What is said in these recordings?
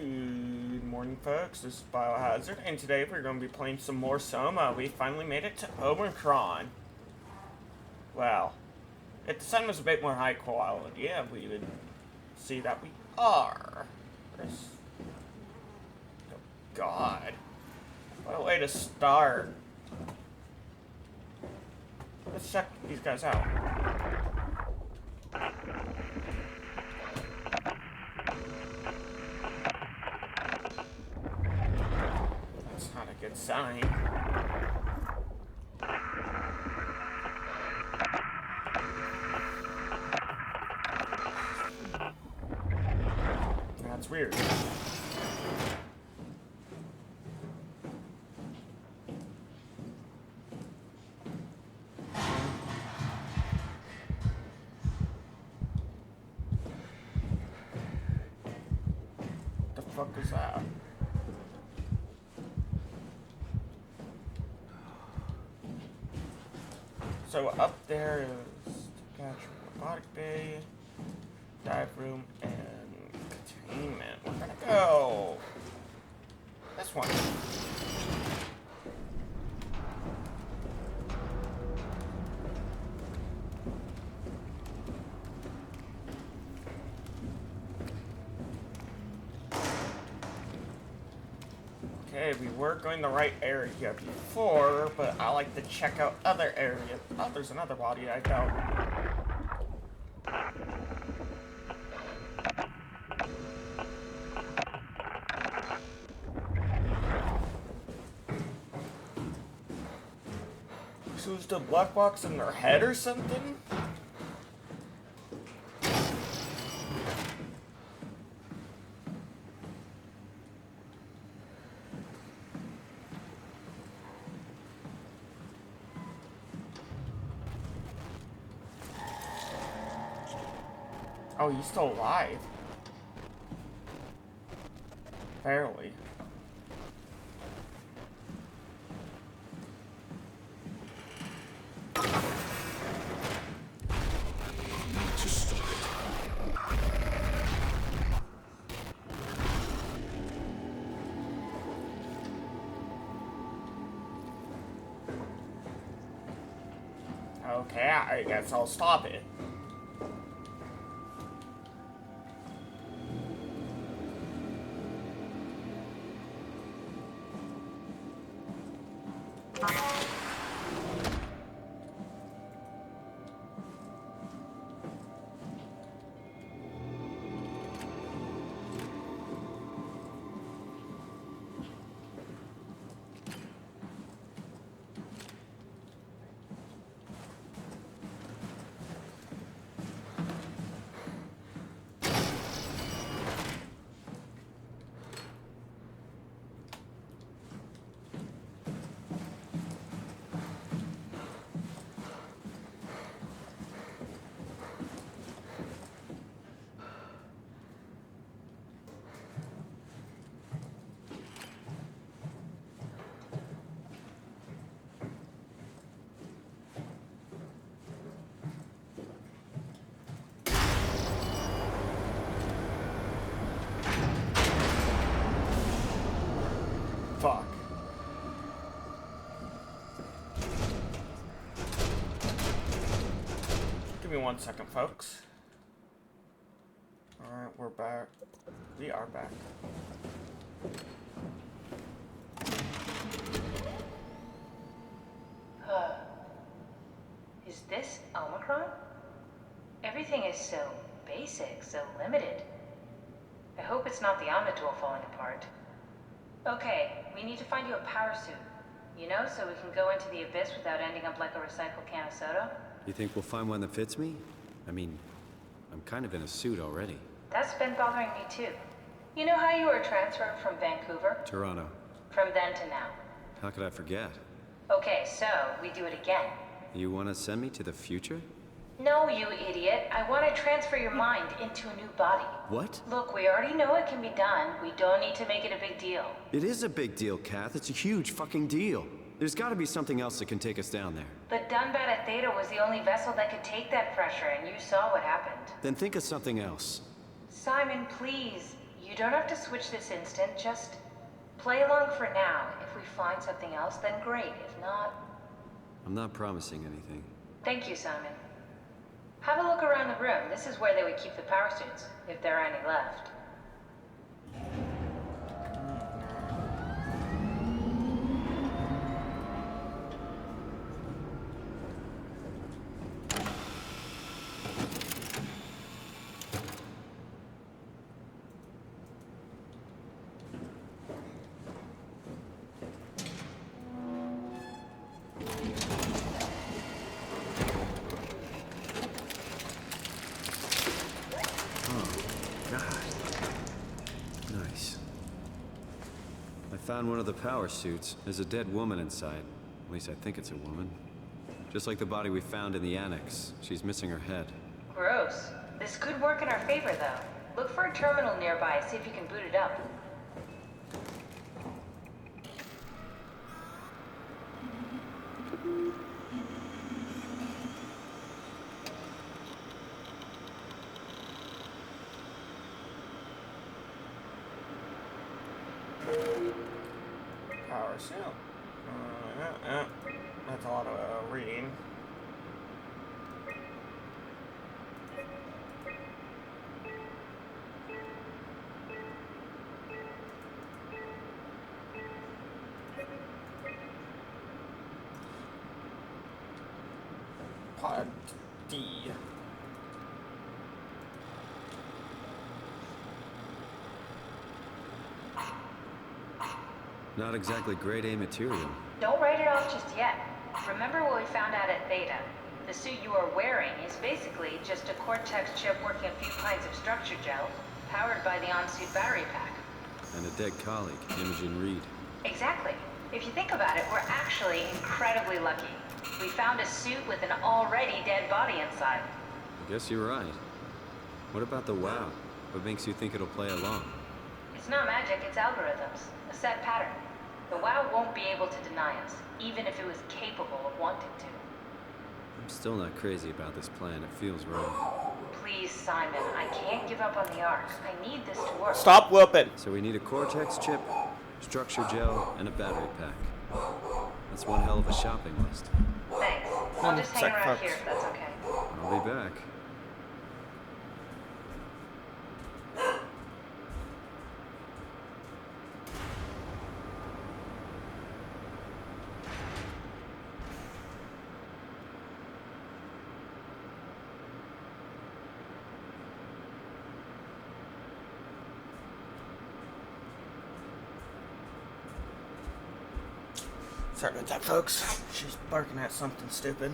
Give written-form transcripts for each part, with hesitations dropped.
Good morning, folks. This is Biohazard, and today we're going to be playing some more Soma. We finally made it to Omicron. Well, if the sun was a bit more high quality, yeah, we would see that we are. Oh, God. What a way to start. Let's check these guys out. That's not a good sign. That's weird. The fuck is that? So up there is the robotic bay, dive room, and containment. We're gonna go this one. Okay, we were going the right area before, but I like to check out other areas. Oh, there's another body I found. So is the black box in their head or something? Oh, he's still alive. Barely. Okay, I guess I'll stop it. Fuck. Give me 1 second, folks. Alright, we're back. We are back. Is this Omicron? Everything is so basic, so limited. I hope it's not the Omnitool falling apart. Okay, we need to find you a power suit. You know, so we can go into the abyss without ending up like a recycled can of soda. You think we'll find one that fits me? I mean, I'm kind of in a suit already. That's been bothering me too. You know how you were transferred from Vancouver? Toronto. From then to now. How could I forget? Okay, so we do it again. You want to send me to the future? No, you idiot. I want to transfer your mind into a new body. What? Look, we already know it can be done. We don't need to make it a big deal. It is a big deal, Kath. It's a huge fucking deal. There's got to be something else that can take us down there. The Dunbat Theta was the only vessel that could take that pressure, and you saw what happened. Then think of something else. Simon, please. You don't have to switch this instant, just play along for now. If we find something else, then great. If not... I'm not promising anything. Thank you, Simon. Have a look around the room. This is where they would keep the power suits, if there are any left. Found one of the power suits. There's a dead woman inside. At least I think it's a woman. Just like the body we found in the annex. She's missing her head. Gross. This could work in our favor, though. Look for a terminal nearby, see if you can boot it up. Power suit. That's a lot of reading. Pod D. Not exactly grade A material. Don't write it off just yet. Remember what we found out at Theta? The suit you are wearing is basically just a Cortex chip working a few pints of structure gel, powered by the on-suit battery pack. And a dead colleague, Imogen Reed. Exactly. If you think about it, we're actually incredibly lucky. We found a suit with an already dead body inside. I guess you're right. What about the WoW? What makes you think it'll play along? It's not magic, it's algorithms. A set pattern. The WoW won't be able to deny us, even if it was capable of wanting to. I'm still not crazy about this plan. It feels wrong. Please, Simon, I can't give up on the Ark. I need this to work. Stop whooping. So we need a Cortex chip, structure gel, and a battery pack. That's one hell of a shopping list. Thanks. I'll just hang around here if that's okay. I'll be back. Sorry about that, folks. She's barking at something stupid.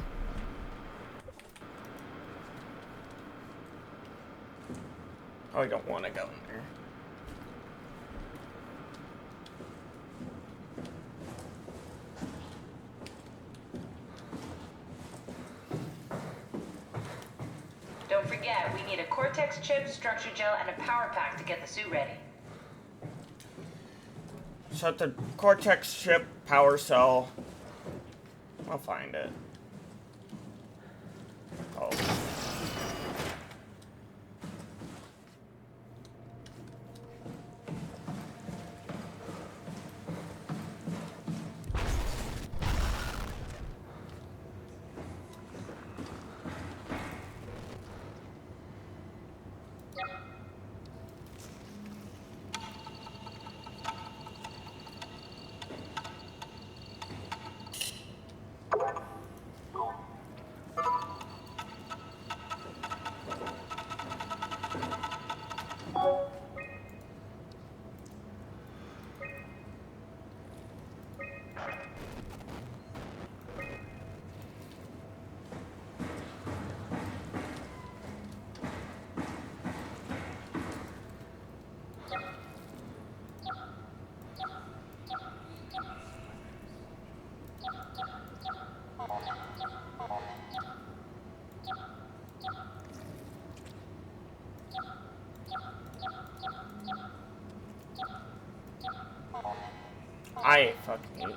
Oh, I don't want to go in there. Don't forget, we need a Cortex chip, structure gel, and a power pack to get the suit ready. So the Cortex chip power cell. I'll find it. Oh. I fucking hate.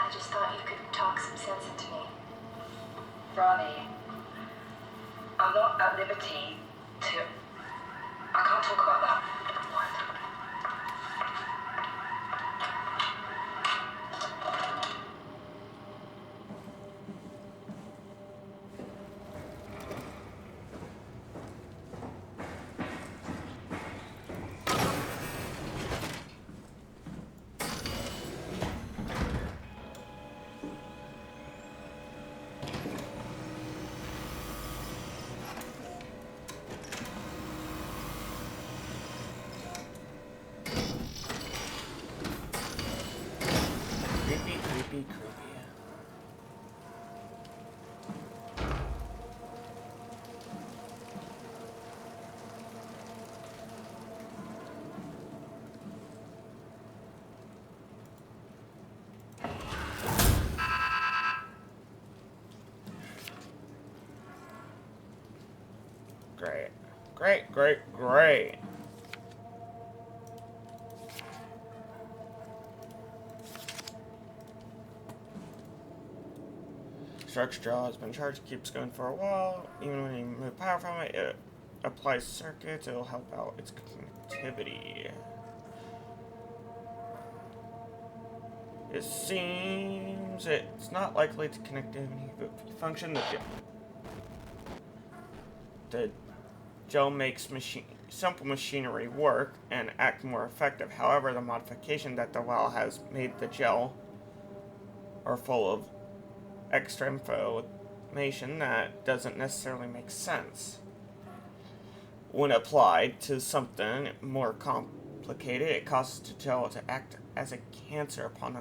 I just thought you could talk some sense into me. Ronnie, I'm not at liberty to... I can't talk about that. What? Creepy, creepy, creepy. Great. Great, great, great. Structure draw has been charged, keeps going for a while. Even when you move power from it, it applies circuits, it'll help out its connectivity. It seems it's not likely to connectivity function. The gel makes simple machinery work and act more effective. However, the modification that the WoW has made the gel are full of extra information that doesn't necessarily make sense. When applied to something more complicated, it causes the gel to act as a cancer upon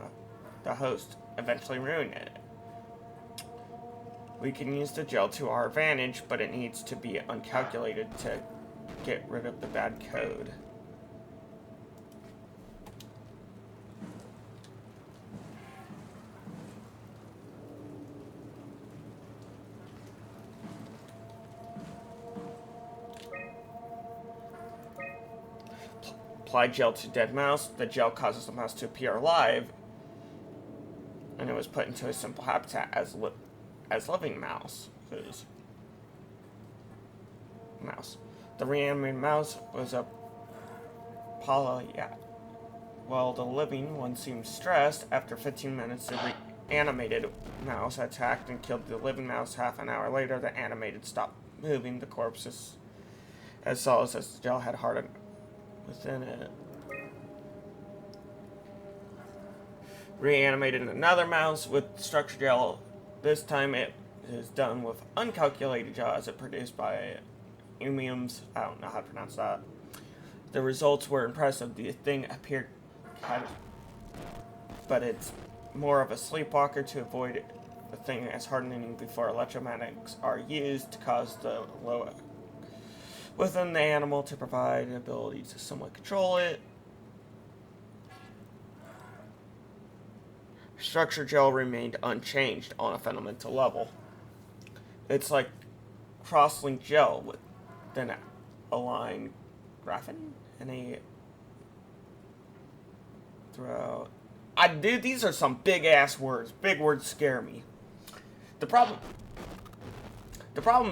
the host, eventually ruining it. We can use the gel to our advantage, but it needs to be uncalculated to get rid of the bad code. Apply gel to dead mouse. The gel causes the mouse to appear alive, and it was put into a simple habitat as living mouse. The reanimated mouse was a polyat. While the living one seemed stressed, after 15 minutes the reanimated mouse attacked and killed the living mouse. Half an hour later, the animated stopped moving. The corpses as solid as the gel had hardened within it. Reanimated another mouse with structure gel. This time it is done with uncalculated gel as it produced by Umiums. I don't know how to pronounce that. The results were impressive. The thing appeared but it's more of a sleepwalker. To avoid the thing as hardening before electromagnetics are used to cause the low within the animal to provide the ability to somewhat control it. Structure gel remained unchanged on a fundamental level. It's like cross-link gel with then align graphene and a throughout. Dude, these are some big ass words. Big words scare me. The problem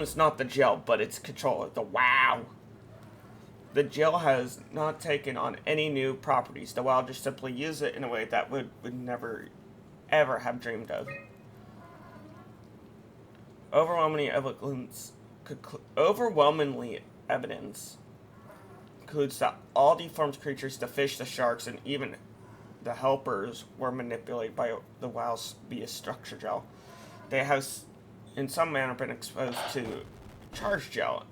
is not the gel, but its control. The WoW. The gel has not taken on any new properties. The WoW just simply use it in a way that would never ever have dreamed of. Overwhelmingly evidence includes that all deformed creatures, the fish, the sharks, and even the helpers were manipulated by the WoW's via structure gel. They have in some manner been exposed to charge gel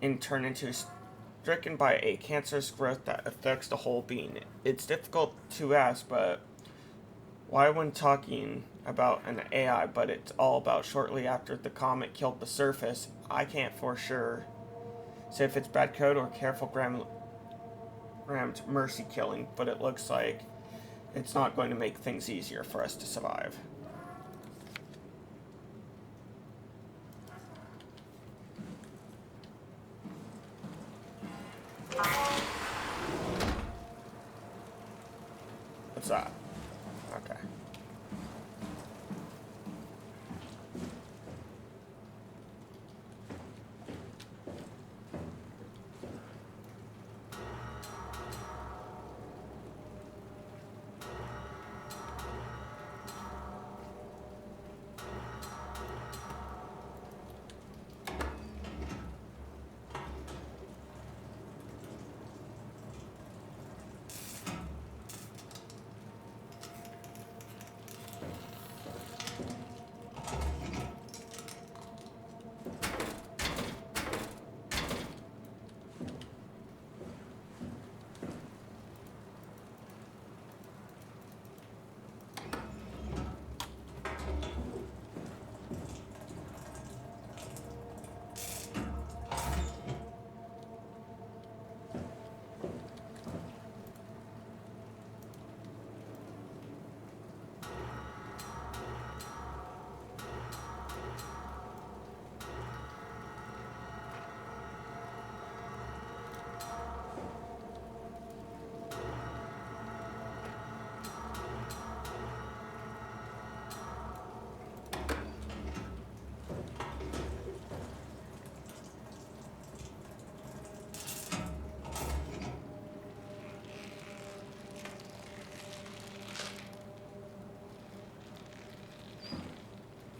and turn into stricken by a cancerous growth that affects the whole being. It's difficult to ask, but why when talking about an AI, but it's all about shortly after the comet killed the surface? I can't for sure say if it's bad code or careful rammed mercy killing, but it looks like it's not going to make things easier for us to survive. What's that? Okay.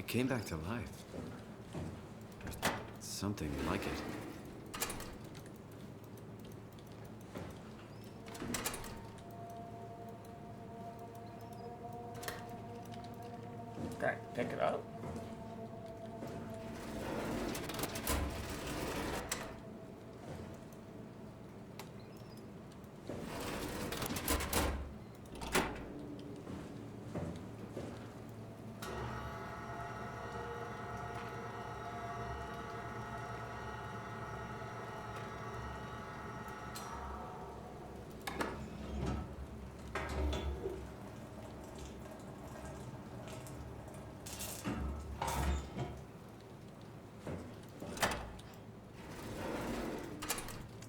It came back to life. There's something like it. Okay, pick it up.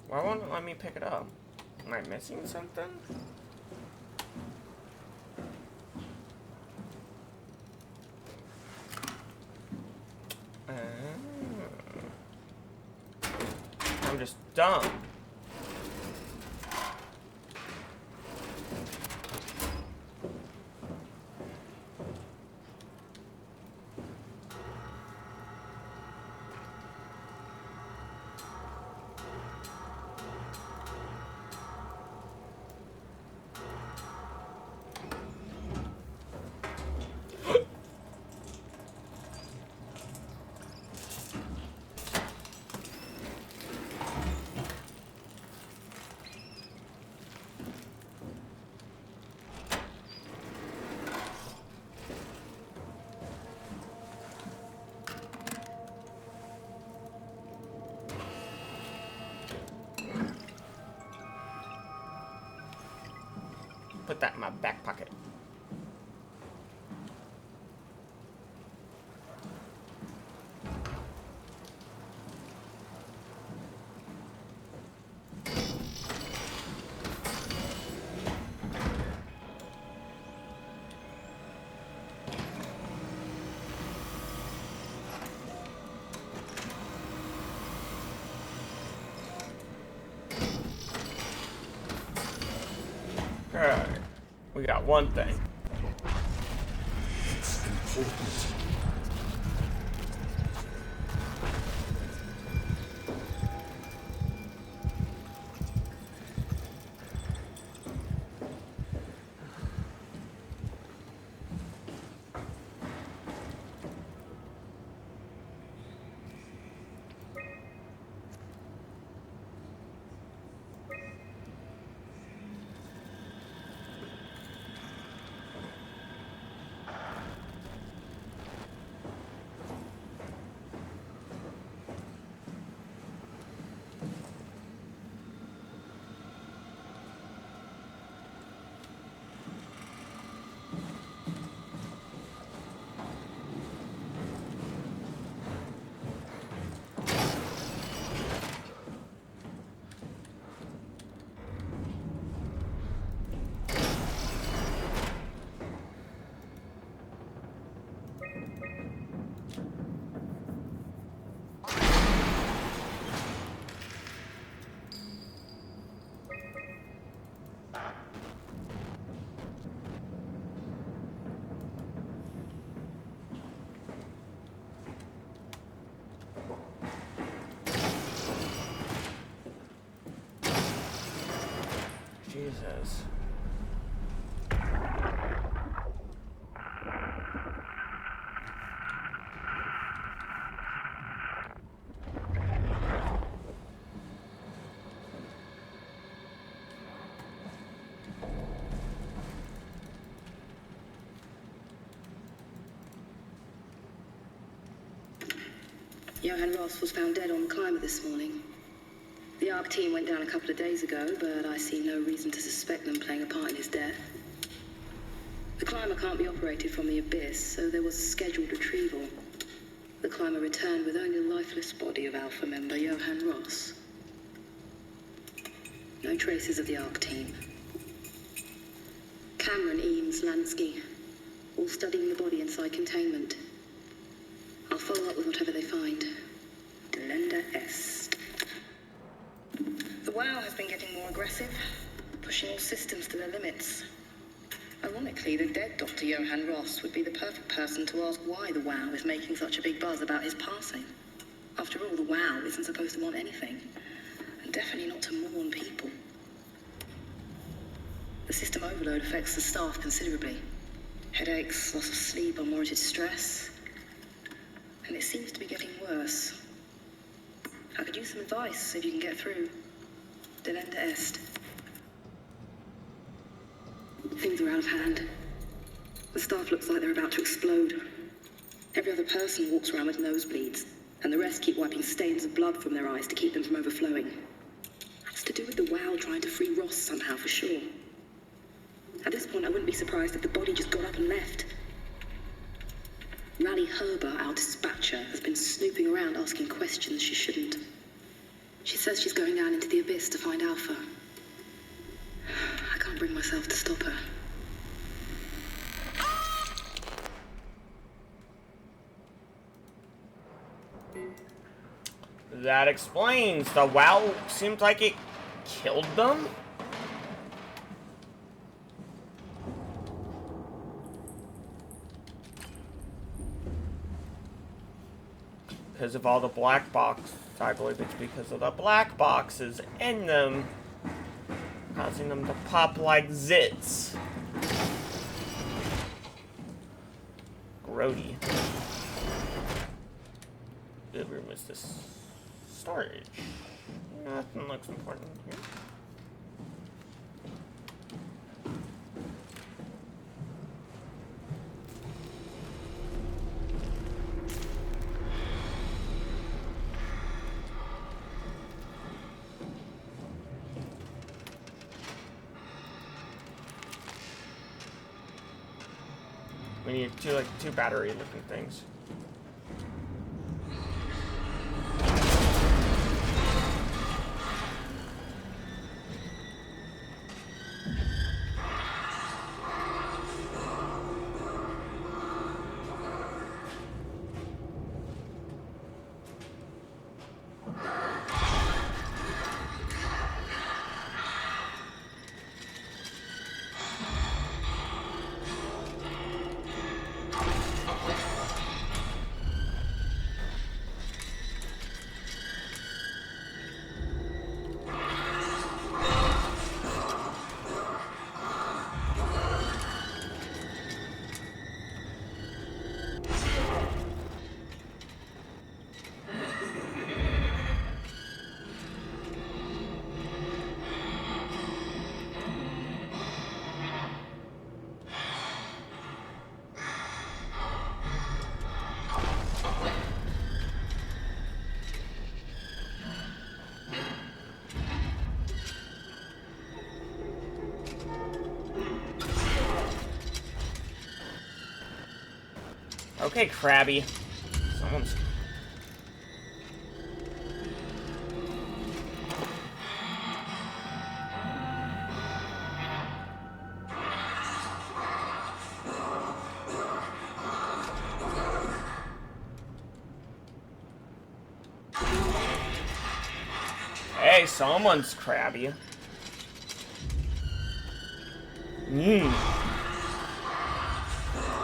Why won't it let me pick it up? Am I missing something? I'm just dumb. Put that in my back pocket. Alright, we got one thing. It's important. Jesus. Johann Ross was found dead on the climber this morning. The ARC team went down a couple of days ago, but I see no reason to suspect them playing a part in his death. The climber can't be operated from the abyss, so there was a scheduled retrieval. The climber returned with only the lifeless body of Alpha member Johann Ross. No traces of the ARC team. Cameron, Eames, Lansky, all studying the body inside containment. I'll follow up with whatever they find. Delenda Est. The WoW has been getting more aggressive, pushing all systems to their limits. A Ironically, the dead Dr. Johann Ross would be the perfect person to ask why the WOW is making such a big buzz about his passing. After all, the WOW isn't supposed to want anything, and definitely not to mourn people. The system overload affects the staff considerably. Headaches, loss of sleep, unwarranted stress. And it seems to be getting worse. I could use some advice if you can get through. Delenda est. Things are out of hand. The staff looks like they're about to explode. Every other person walks around with nosebleeds, and the rest keep wiping stains of blood from their eyes to keep them from overflowing. That's to do with the WOW trying to free Ross somehow, for sure. At this point, I wouldn't be surprised if the body just got up and left. Rally Herber, our dispatcher, has been snooping around asking questions she shouldn't. She says she's going down into the abyss to find Alpha. I can't bring myself to stop her. That explains. The WOW seemed like it killed them? Because of all the black box. I believe it's because of the black boxes in them, causing them to pop like zits. Grody. Good room is this? Storage. Nothing looks important here. We need two battery looking things. Okay, Krabby. Someone's... Hey, someone's Krabby.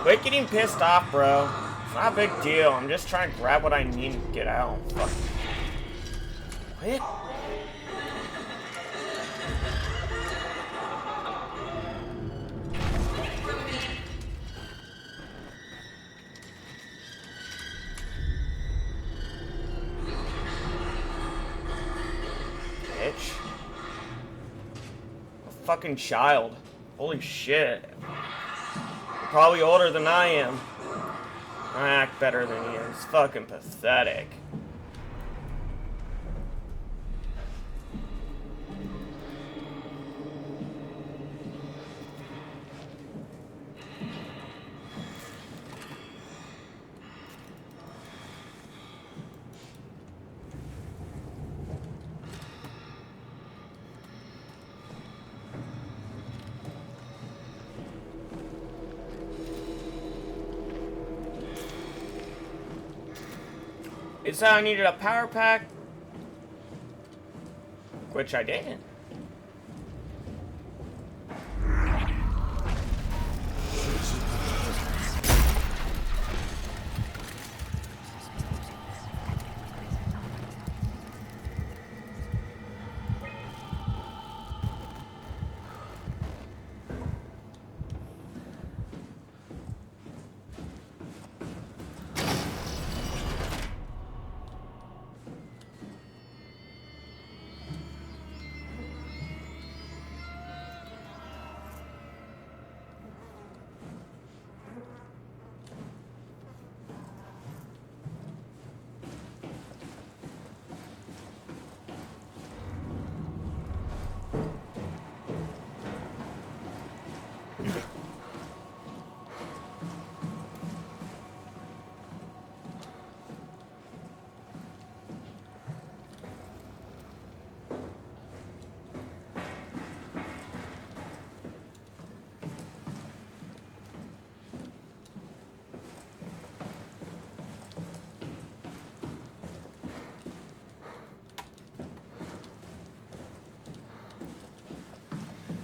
Quit getting pissed off, bro. It's not a big deal. I'm just trying to grab what I need and get out. Fuck. Quit. Bitch. A fucking child. Holy shit. Probably older than I am. I act better than he is. Fucking pathetic. It said I needed a power pack, which I didn't.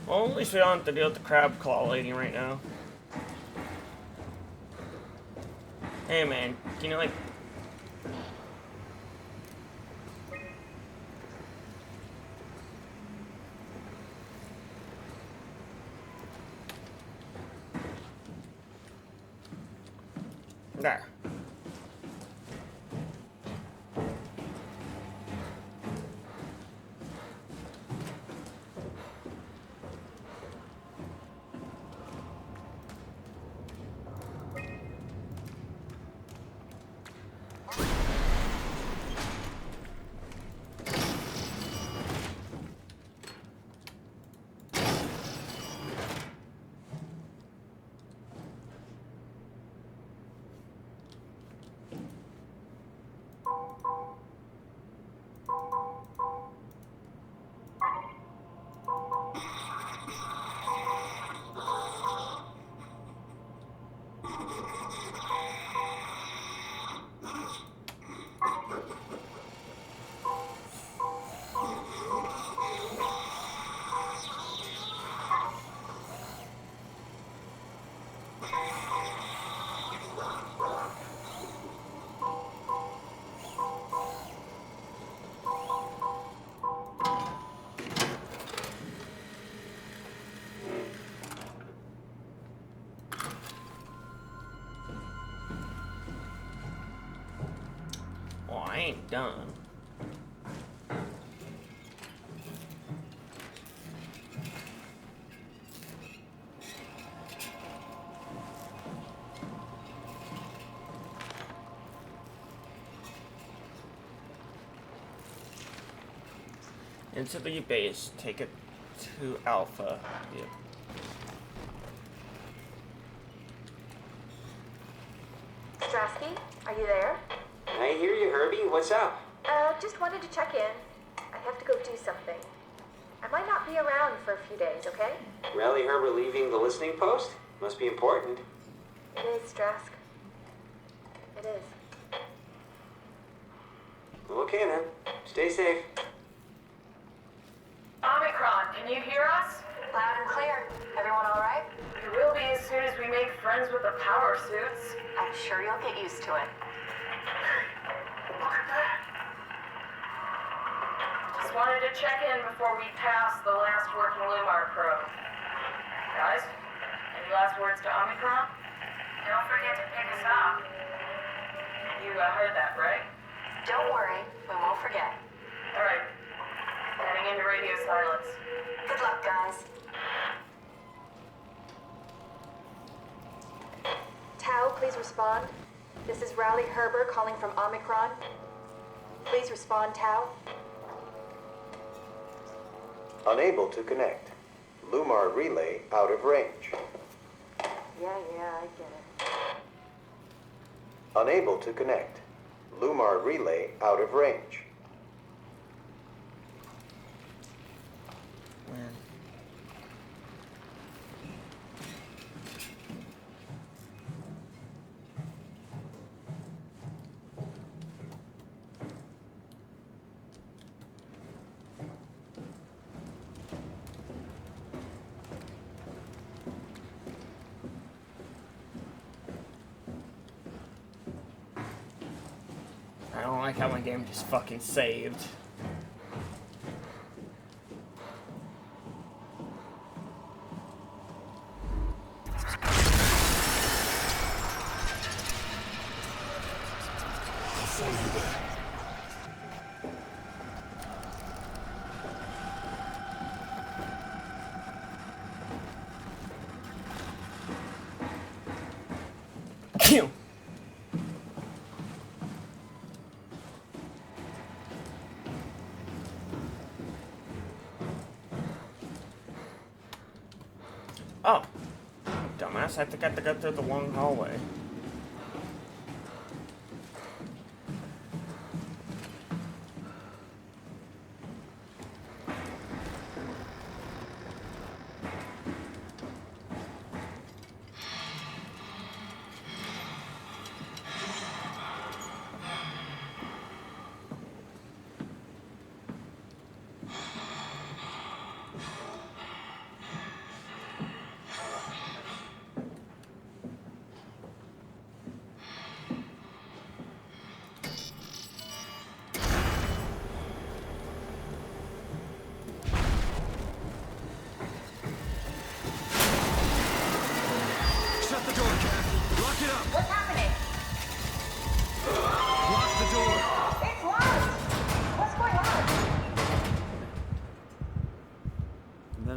Well, at least we don't have to deal with the crab claw lady right now. Hey man, can you like... There. Well, I ain't done. Into the base, take it to Alpha. Yep. Strasky, are you there? I hear you, Herbie. What's up? Just wanted to check in. I have to go do something. I might not be around for a few days, okay? Rally Herbert leaving the listening post? Must be important. It is, Strask. It is. Okay then. Stay safe. Omicron, can you hear us? Loud and clear. Everyone all right? We will be as soon as we make friends with the power suits. I'm sure you'll get used to it. Look at that. Just wanted to check in before we pass the last working Lumar probe. Guys, any last words to Omicron? Don't forget to pick us up. You heard that, right? Don't worry, we won't forget. All right. Heading into radio silence. Good luck, guys. Tau, please respond. This is Rowley Herber calling from Omicron. Please respond, Tau. Unable to connect. Lumar relay out of range. Yeah, I get it. Unable to connect. Lumar relay out of range. Man. I don't like how my game just fucking saved. Pew! Oh, dumbass, I think I have to go through the long hallway.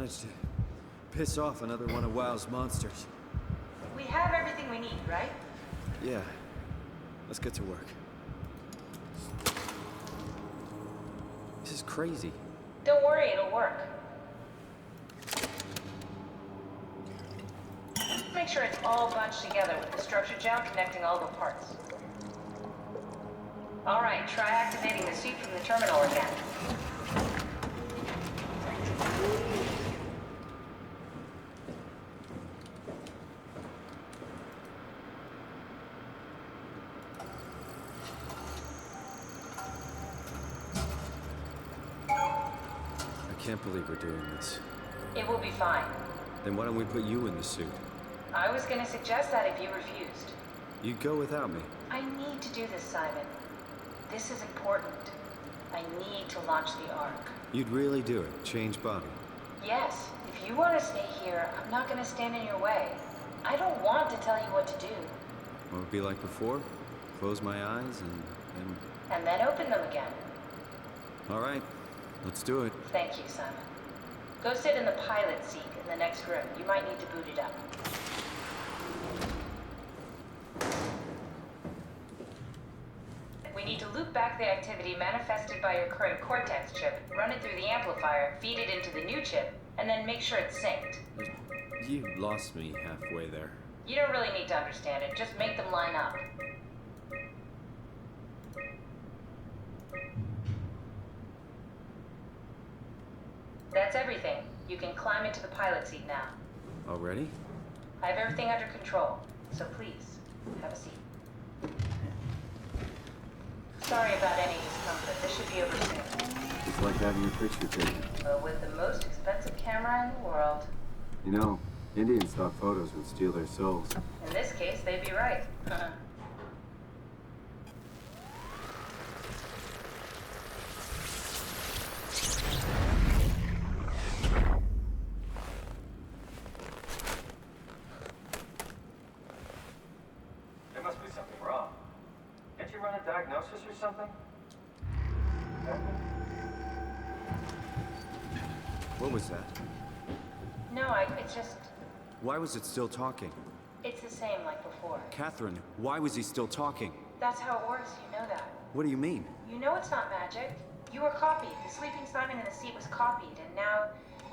managed to piss off another one of WoW's monsters. We have everything we need, right? Yeah. Let's get to work. This is crazy. Don't worry, it'll work. Make sure it's all bunched together with the structure gel connecting all the parts. Alright, try activating the suit from the terminal again. I can't believe we're doing this. It will be fine. Then why don't we put you in the suit? I was gonna suggest that if you refused. You'd go without me. I need to do this, Simon. This is important. I need to launch the Ark. You'd really do it? Change body? Yes, if you want to stay here, I'm not gonna stand in your way. I don't want to tell you what to do. What would it be like before? Close my eyes and... And then open them again. All right, let's do it. Thank you, Simon. Go sit in the pilot seat in the next room. You might need to boot it up. We need to loop back the activity manifested by your current Cortex chip, run it through the amplifier, feed it into the new chip, and then make sure it's synced. You lost me halfway there. You don't really need to understand it, just make them line up. That's everything. You can climb into the pilot seat now. Already? I have everything under control, so please, have a seat. Sorry about any discomfort. This should be over soon. It's like having your picture taken. But with the most expensive camera in the world. You know, Indian stock photos would steal their souls. In this case, they'd be right. There must be something wrong. Can't you run a diagnosis or something? What was that? No, it's just... Why was it still talking? It's the same like before. Catherine, why was he still talking? That's how it works, you know that. What do you mean? You know it's not magic. You were copied. The sleeping Simon in the seat was copied, and now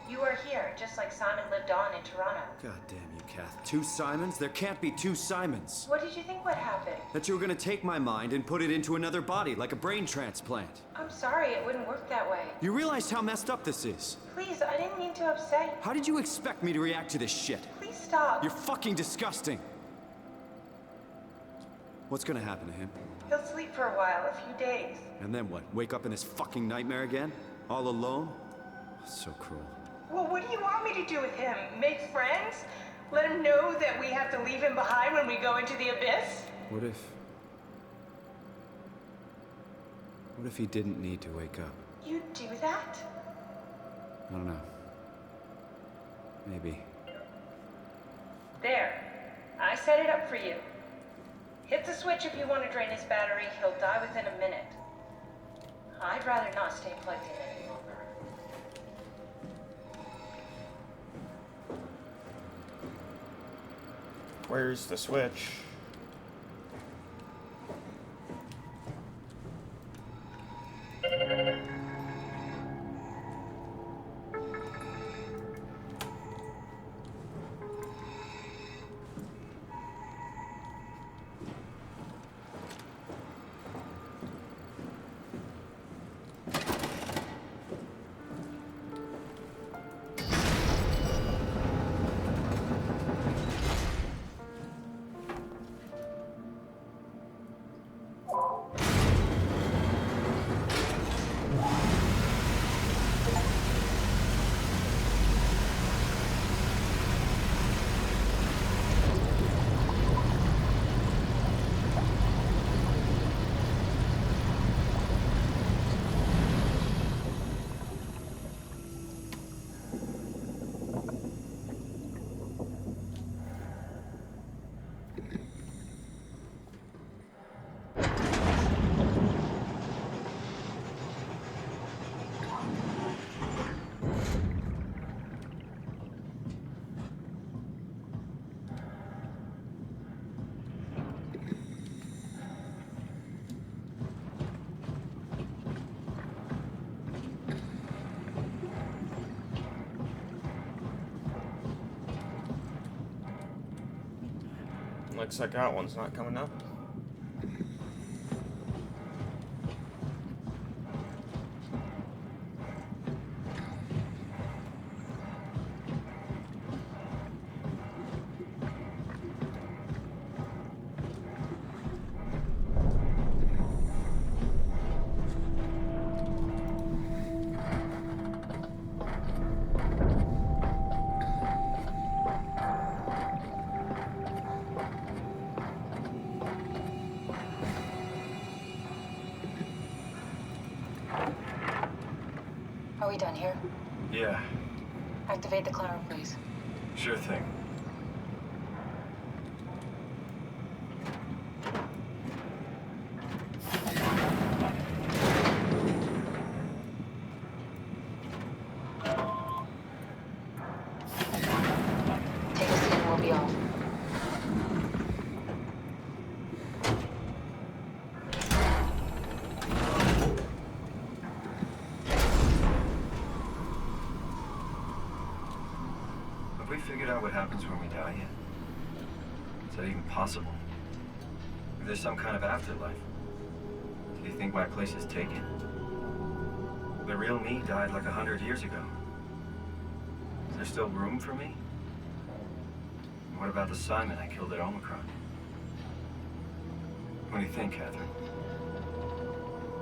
you are here, just like Simon lived on in Toronto. God damn you, Kath. 2 Simons? There can't be 2 Simons. What did you think would happen? That you were gonna take my mind and put it into another body, like a brain transplant. I'm sorry, it wouldn't work that way. You realize how messed up this is? Please, I didn't mean to upset you. How did you expect me to react to this shit? Please stop. You're fucking disgusting. What's gonna happen to him? He'll sleep for a while, a few days. And then what? Wake up in this fucking nightmare again? All alone? So cruel. Well, what do you want me to do with him? Make friends? Let him know that we have to leave him behind when we go into the abyss? What if he didn't need to wake up? You'd do that? I don't know. Maybe. There. I set it up for you. Hit the switch if you want to drain his battery. He'll die within a minute. I'd rather not stay plugged in any longer. Where's the switch? looks like that one's not coming up. Are we done here? Yeah, Activate the climber, please. sure thing. Take a seat and we'll be off. Have we figured out what happens when we die yet? Is that even possible? If there's some kind of afterlife, do you think my place is taken? The real me died like 100 years ago. Is there still room for me? And what about the Simon I killed at Omicron? What do you think, Catherine?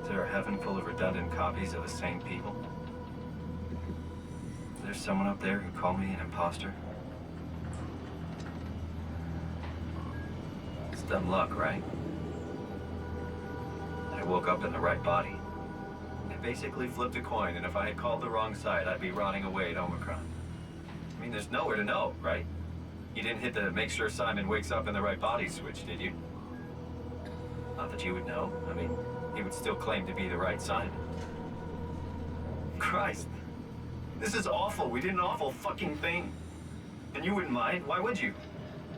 Is there a heaven full of redundant copies of the same people? Is there someone up there who called me an imposter? It's dumb luck, right? I woke up in the right body. I basically flipped a coin, and if I had called the wrong side, I'd be rotting away at Omicron. I mean, there's nowhere to know, right? You didn't hit the make sure Simon wakes up in the right body switch, did you? Not that you would know. I mean, he would still claim to be the right side. Christ. This is awful. We did an awful fucking thing. And you wouldn't mind. Why would you?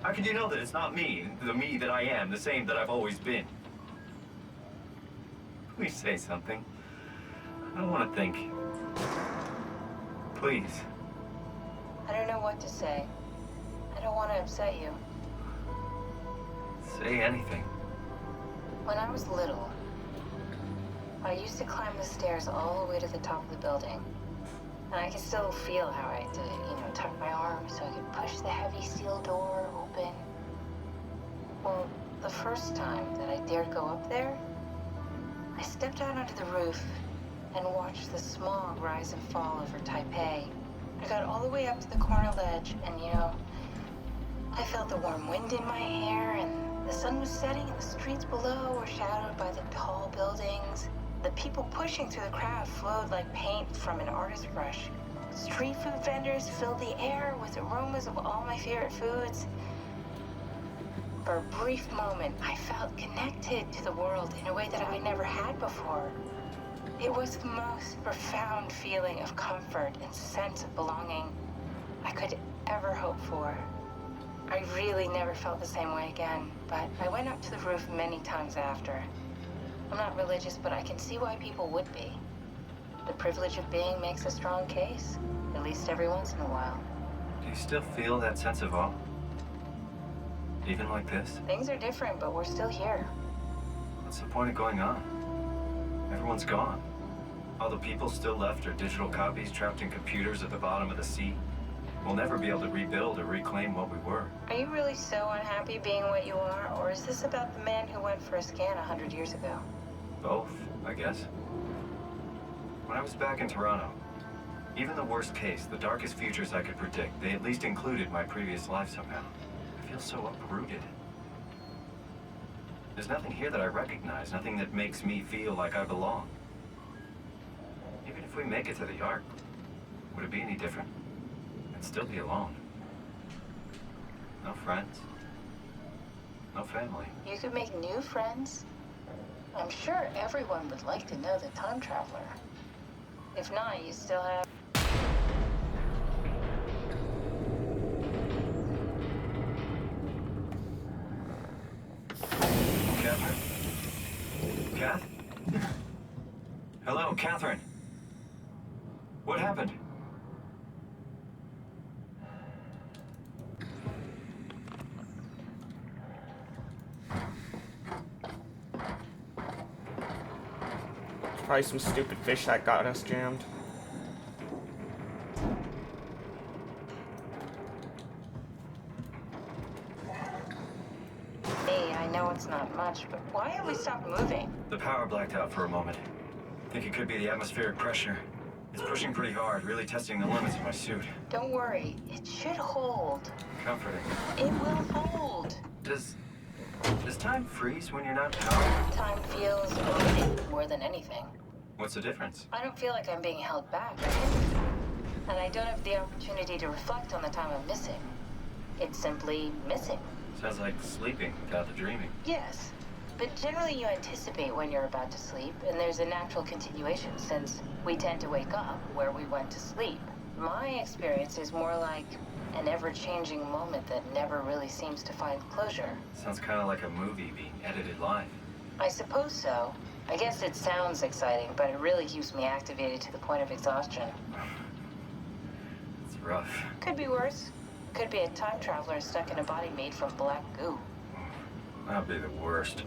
How could you know that it's not me, the me that I am, the same that I've always been? Please say something. I don't want to think. Please. I don't know what to say. I don't want to upset you. Say anything. When I was little, I used to climb the stairs all the way to the top of the building. And I can still feel how I had to, tuck my arms so I could push the heavy steel door open. Well, the first time that I dared go up there, I stepped out onto the roof and watched the smog rise and fall over Taipei. I got all the way up to the corner ledge and, I felt the warm wind in my hair and the sun was setting and the streets below were shadowed by the tall buildings. The people pushing through the crowd flowed like paint from an artist's brush. Street food vendors filled the air with aromas of all my favorite foods. For a brief moment, I felt connected to the world in a way that I never had before. It was the most profound feeling of comfort and sense of belonging I could ever hope for. I really never felt the same way again, but I went up to the roof many times after. I'm not religious, but I can see why people would be. The privilege of being makes a strong case, at least every once in a while. Do you still feel that sense of awe? Even like this? Things are different, but we're still here. What's the point of going on? Everyone's gone. All the people still left are digital copies trapped in computers at the bottom of the sea. We'll never be able to rebuild or reclaim what we were. Are you really so unhappy being what you are, or is this about the man who went for a scan 100 years ago? Both, I guess. When I was back in Toronto, even the worst case, the darkest futures I could predict, they at least included my previous life somehow. I feel so uprooted. There's nothing here that I recognize, nothing that makes me feel like I belong. Even if we make it to the Ark, would it be any different? I'd still be alone. No friends. No family. You could make new friends. I'm sure everyone would like to know the time traveler. If not, you still have... Catherine? Kath? Hello, Catherine. What happened? Probably some stupid fish that got us jammed. Hey, I know it's not much, but why have we stopped moving? The power blacked out for a moment. Think it could be the atmospheric pressure. It's pushing pretty hard, really testing the limits of my suit. Don't worry, it should hold. Comforting. It will hold. Does time freeze when you're not powered? Time feels limited more than anything. What's the difference? I don't feel like I'm being held back. And I don't have the opportunity to reflect on the time I'm missing. It's simply missing. Sounds like sleeping without the dreaming. Yes. But generally you anticipate when you're about to sleep, and there's a natural continuation since we tend to wake up where we went to sleep. My experience is more like an ever-changing moment that never really seems to find closure. Sounds kind of like a movie being edited live. I suppose so. I guess it sounds exciting, but it really keeps me activated to the point of exhaustion. It's rough. Could be worse. Could be a time traveler stuck in a body made from black goo. That'd be the worst.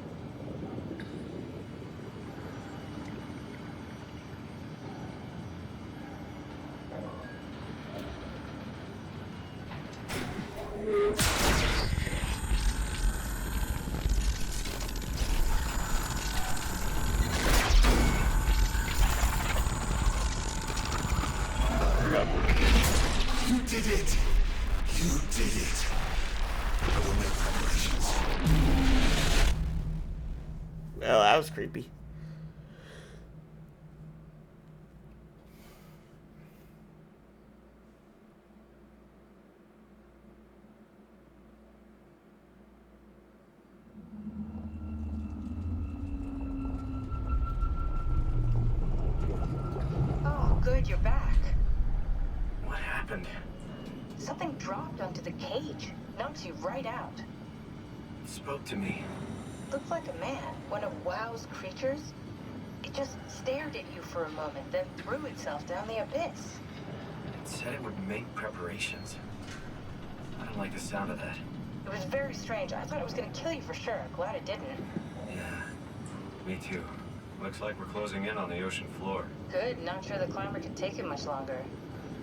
You did it! You did it! I will make preparations. Well, that was creepy. Oh, good, you're back. What happened? Something dropped onto the cage. Knocks you right out. It spoke to me. Looked like a man, one of WoW's creatures. It just stared at you for a moment, then threw itself down the abyss. It said it would make preparations. I don't like the sound of that. It was very strange. I thought it was gonna kill you for sure. Glad it didn't. Yeah, me too. Looks like we're closing in on the ocean floor. Good, not sure the climber can take it much longer.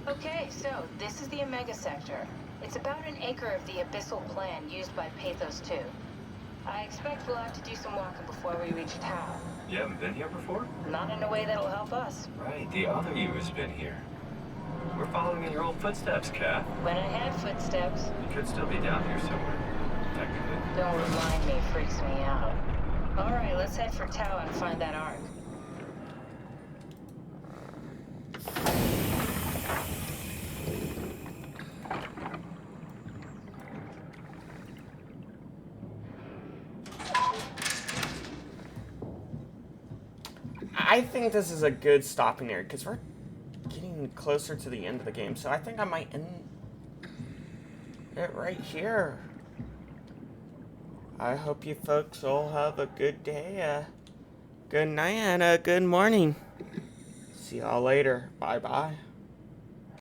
Okay, so this is the Omega Sector. It's about an acre of the abyssal plan used by Pathos 2. I expect we'll have to do some walking before we reach town. You haven't been here before? Not in a way that'll help us. Right, the other you has been here. We're following in your old footsteps, Kat. When I had footsteps. You could still be down here somewhere, technically. Don't remind me, freaks me out. Alright, let's head for Tau and find that Ark. I think this is a good stopping area because we're getting closer to the end of the game, so I think I might end it right here. I hope you folks all have a good day, good night, and a good morning. See y'all later. Bye-bye.